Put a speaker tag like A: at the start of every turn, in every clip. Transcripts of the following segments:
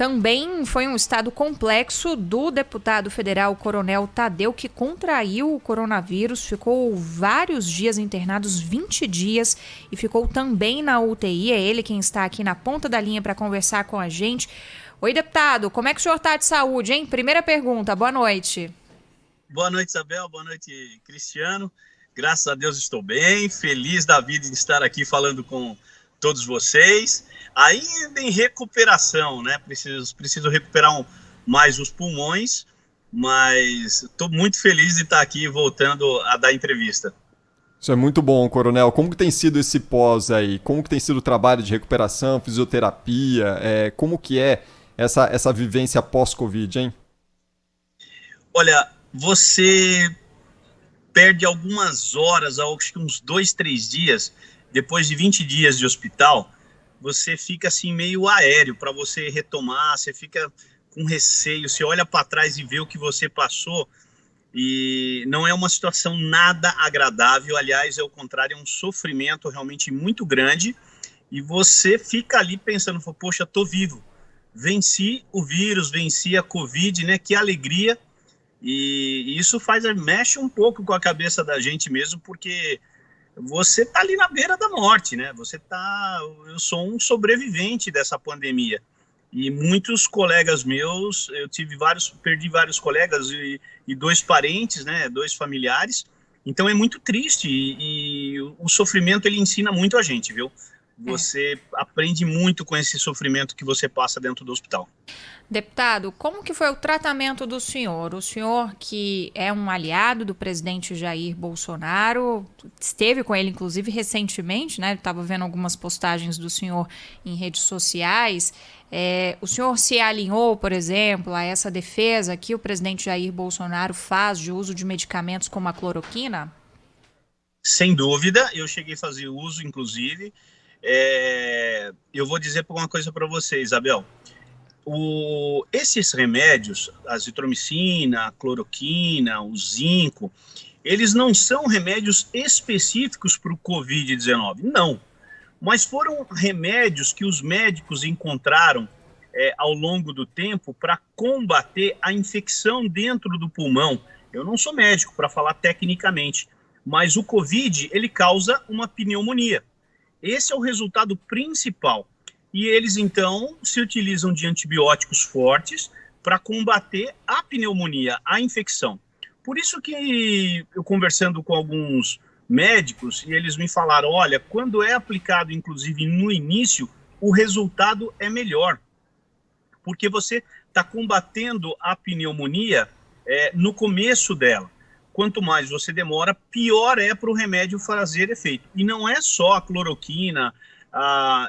A: Também foi um estado complexo do deputado federal Coronel Tadeu, que contraiu o coronavírus, ficou vários dias internados, 20 dias, e ficou também na UTI. É ele quem está aqui na ponta da linha para conversar com a gente. Oi, deputado, como é que o senhor está de saúde, hein? Primeira pergunta, boa noite.
B: Boa noite, Isabel. Boa noite, Cristiano. Graças a Deus estou bem, feliz da vida de estar aqui falando com todos vocês. Ainda em recuperação, né? Preciso recuperar mais os pulmões, mas estou muito feliz de estar aqui voltando a dar entrevista.
C: Isso é muito bom, Coronel. Como que tem sido esse pós aí? Como que tem sido o trabalho de recuperação, fisioterapia? Como que é essa vivência pós-Covid, hein?
B: Olha, você perde algumas horas, acho que uns 2, 3 dias, depois de 20 dias de hospital, você fica assim meio aéreo para você retomar, você fica com receio, você olha para trás e vê o que você passou e não é uma situação nada agradável, aliás, é o contrário, é um sofrimento realmente muito grande e você fica ali pensando, poxa, tô vivo, venci o vírus, venci a Covid, né, que alegria. E isso mexe um pouco com a cabeça da gente mesmo, porque você tá ali na beira da morte, né? Eu sou um sobrevivente dessa pandemia. E muitos colegas meus, perdi vários colegas e 2 parentes, né? 2 familiares. Então é muito triste e o sofrimento ele ensina muito a gente, viu? Você aprende muito com esse sofrimento que você passa dentro do hospital.
A: Deputado, como que foi o tratamento do senhor? O senhor que é um aliado do presidente Jair Bolsonaro, esteve com ele inclusive recentemente, né? Eu estava vendo algumas postagens do senhor em redes sociais. O senhor se alinhou, por exemplo, a essa defesa que o presidente Jair Bolsonaro faz de uso de medicamentos como a cloroquina?
B: Sem dúvida, eu cheguei a fazer uso, inclusive. Eu vou dizer uma coisa para você, Isabel. Esses remédios, a azitromicina, a cloroquina, o zinco, eles não são remédios específicos para o Covid-19, não. Mas foram remédios que os médicos encontraram ao longo do tempo para combater a infecção dentro do pulmão. Eu não sou médico para falar tecnicamente, mas o Covid, ele causa uma pneumonia. Esse é o resultado principal. E eles, então, se utilizam de antibióticos fortes para combater a pneumonia, a infecção. Por isso que eu conversando com alguns médicos, e eles me falaram, olha, quando é aplicado, inclusive, no início, o resultado é melhor. Porque você está combatendo a pneumonia no começo dela. Quanto mais você demora, pior é para o remédio fazer efeito. E não é só a cloroquina,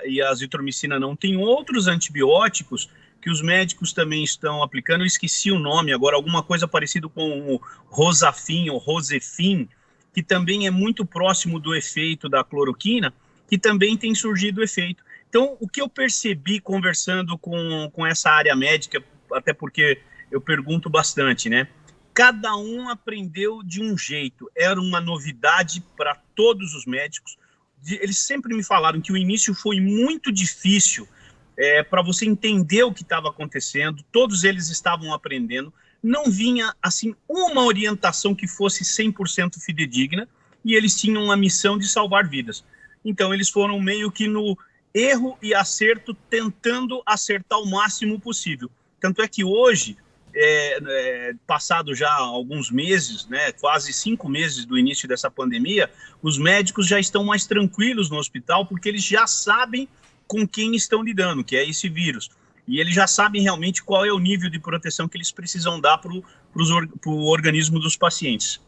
B: e a azitromicina não, tem outros antibióticos que os médicos também estão aplicando, eu esqueci o nome agora, alguma coisa parecido com o Rosafin ou Rosefin, que também é muito próximo do efeito da cloroquina, que também tem surgido efeito. Então, o que eu percebi conversando com essa área médica, até porque eu pergunto bastante, né? Cada um aprendeu de um jeito, era uma novidade para todos os médicos. Eles sempre me falaram que o início foi muito difícil para você entender o que estava acontecendo, todos eles estavam aprendendo, não vinha assim uma orientação que fosse 100% fidedigna e eles tinham a missão de salvar vidas. Então eles foram meio que no erro e acerto, tentando acertar o máximo possível. Tanto é que hoje, passado já alguns meses, né, quase 5 meses do início dessa pandemia, os médicos já estão mais tranquilos no hospital porque eles já sabem com quem estão lidando, que é esse vírus. E eles já sabem realmente qual é o nível de proteção que eles precisam dar para o organismo dos pacientes.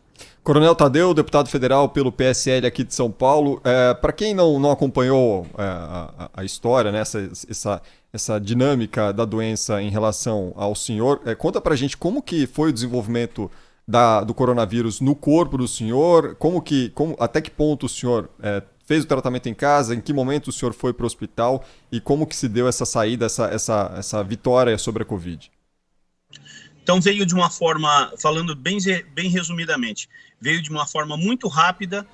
C: Coronel Tadeu, deputado federal pelo PSL aqui de São Paulo. Para quem não acompanhou a história, né, essa dinâmica da doença em relação ao senhor, conta pra gente como que foi o desenvolvimento do coronavírus no corpo do senhor, até que ponto o senhor fez o tratamento em casa, em que momento o senhor foi para o hospital e como que se deu essa saída, essa vitória sobre a Covid?
B: Então veio de uma forma, falando bem resumidamente, veio de uma forma muito rápida,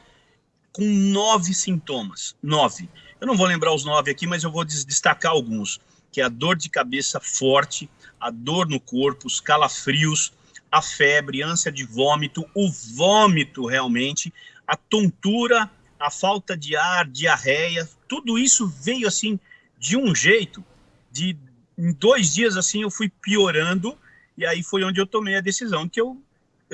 B: com 9 sintomas. 9. Eu não vou lembrar os 9 aqui, mas eu vou destacar alguns. que é a dor de cabeça forte, a dor no corpo, os calafrios, a febre, ânsia de vômito, o vômito realmente, a tontura, a falta de ar, diarreia, tudo isso veio assim de um jeito, em 2 dias assim eu fui piorando, e aí foi onde eu tomei a decisão que eu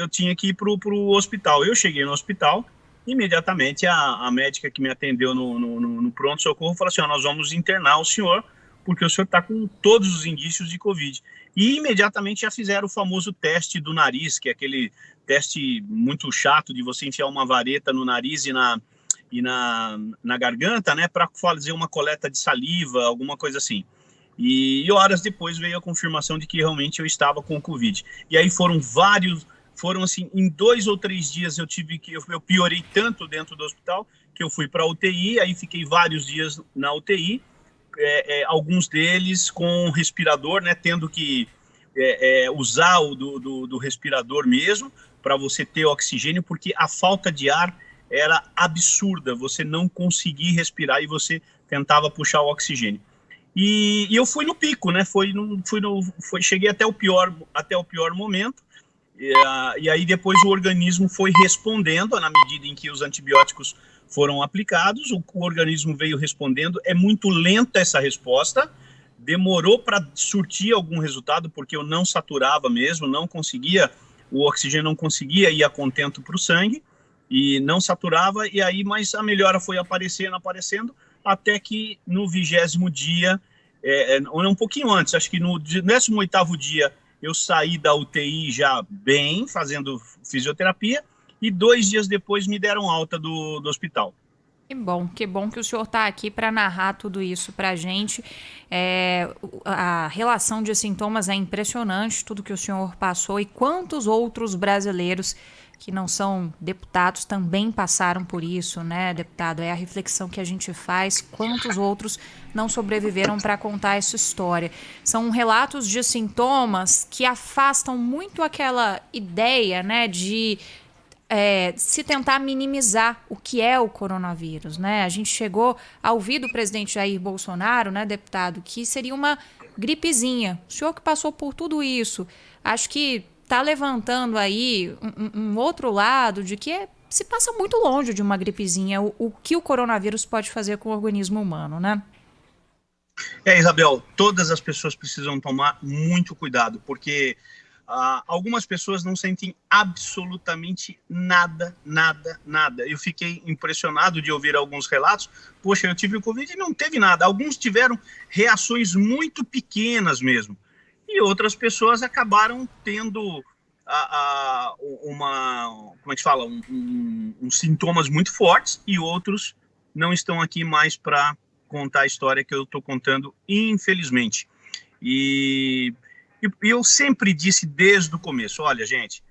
B: tinha que ir para o hospital. Eu cheguei no hospital, imediatamente a médica que me atendeu no pronto-socorro falou assim, nós vamos internar o senhor, porque o senhor está com todos os indícios de Covid. E imediatamente já fizeram o famoso teste do nariz, que é aquele teste muito chato de você enfiar uma vareta no nariz e na garganta, né, para fazer uma coleta de saliva, alguma coisa assim. E horas depois veio a confirmação de que realmente eu estava com Covid. E aí foram assim, em 2 ou 3 dias eu piorei tanto dentro do hospital que eu fui para a UTI, aí fiquei vários dias na UTI, alguns deles com respirador, né, tendo que usar o do respirador mesmo, para você ter oxigênio, porque a falta de ar era absurda, você não conseguia respirar e você tentava puxar o oxigênio. E eu fui no pico, né, cheguei até o pior momento, e aí depois o organismo foi respondendo, na medida em que os antibióticos foram aplicados, o organismo veio respondendo, é muito lenta essa resposta, demorou para surtir algum resultado, porque eu não saturava mesmo, não conseguia, o oxigênio não conseguia ir a contento para o sangue, e não saturava, e aí, mas a melhora foi aparecendo, até que no 20º dia, ou um pouquinho antes, acho que no 18º dia, eu saí da UTI já bem, fazendo fisioterapia, e 2 dias depois me deram alta do hospital.
A: Que bom que o senhor está aqui para narrar tudo isso para a gente. A relação de sintomas é impressionante, tudo que o senhor passou e quantos outros brasileiros que não são deputados também passaram por isso, né, deputado? É a reflexão que a gente faz, quantos outros não sobreviveram para contar essa história. São relatos de sintomas que afastam muito aquela ideia, né, de se tentar minimizar o que é o coronavírus, né? A gente chegou a ouvir do presidente Jair Bolsonaro, né, deputado, que seria uma gripezinha. O senhor que passou por tudo isso, acho que está levantando aí um outro lado de que se passa muito longe de uma gripezinha, o que o coronavírus pode fazer com o organismo humano, né?
B: Isabel, todas as pessoas precisam tomar muito cuidado, porque algumas pessoas não sentem absolutamente nada. Eu fiquei impressionado de ouvir alguns relatos. Poxa, eu tive o Covid e não teve nada. Alguns tiveram reações muito pequenas mesmo. E outras pessoas acabaram tendo como é que se fala? Uns sintomas muito fortes, e outros não estão aqui mais para contar a história que eu estou contando, infelizmente. E eu sempre disse desde o começo, olha, gente,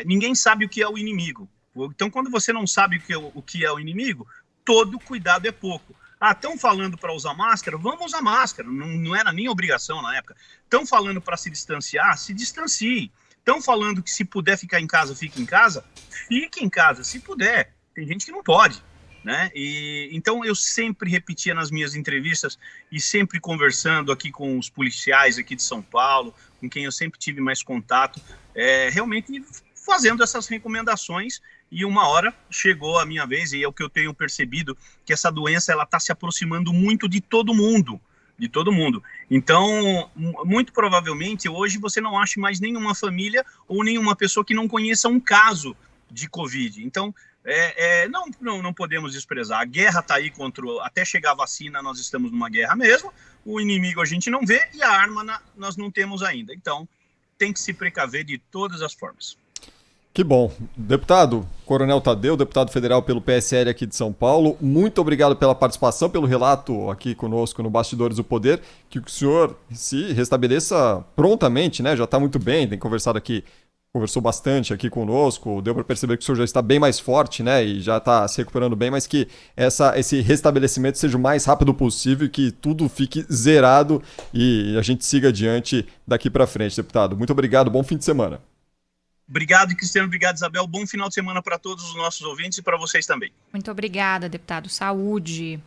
B: ninguém sabe o que é o inimigo. Então, quando você não sabe o que é o inimigo, todo cuidado é pouco. Estão falando para usar máscara? Vamos usar máscara. Não era nem obrigação na época. Estão falando para se distanciar? Se distancie. Estão falando que se puder ficar em casa, fique em casa? Fique em casa, se puder. Tem gente que não pode, né? Então eu sempre repetia nas minhas entrevistas e sempre conversando aqui com os policiais aqui de São Paulo, com quem eu sempre tive mais contato, realmente fazendo essas recomendações. E uma hora chegou a minha vez, e é o que eu tenho percebido, que essa doença ela está se aproximando muito de todo mundo. Então, muito provavelmente, hoje você não acha mais nenhuma família ou nenhuma pessoa que não conheça um caso de Covid. Então, não podemos desprezar. A guerra está aí até chegar a vacina, nós estamos numa guerra mesmo. O inimigo a gente não vê e a arma nós não temos ainda. Então, tem que se precaver de todas as formas.
C: Que bom. Deputado Coronel Thadeu, deputado federal pelo PSL aqui de São Paulo, muito obrigado pela participação, pelo relato aqui conosco no Bastidores do Poder, que o senhor se restabeleça prontamente, né? Já está muito bem, tem conversou bastante aqui conosco, deu para perceber que o senhor já está bem mais forte, né? E já está se recuperando bem, mas que esse restabelecimento seja o mais rápido possível e que tudo fique zerado e a gente siga adiante daqui para frente, deputado. Muito obrigado, bom fim de semana.
B: Obrigado, Cristiano. Obrigado, Isabel. Bom final de semana para todos os nossos ouvintes e para vocês também.
A: Muito obrigada, deputado. Saúde.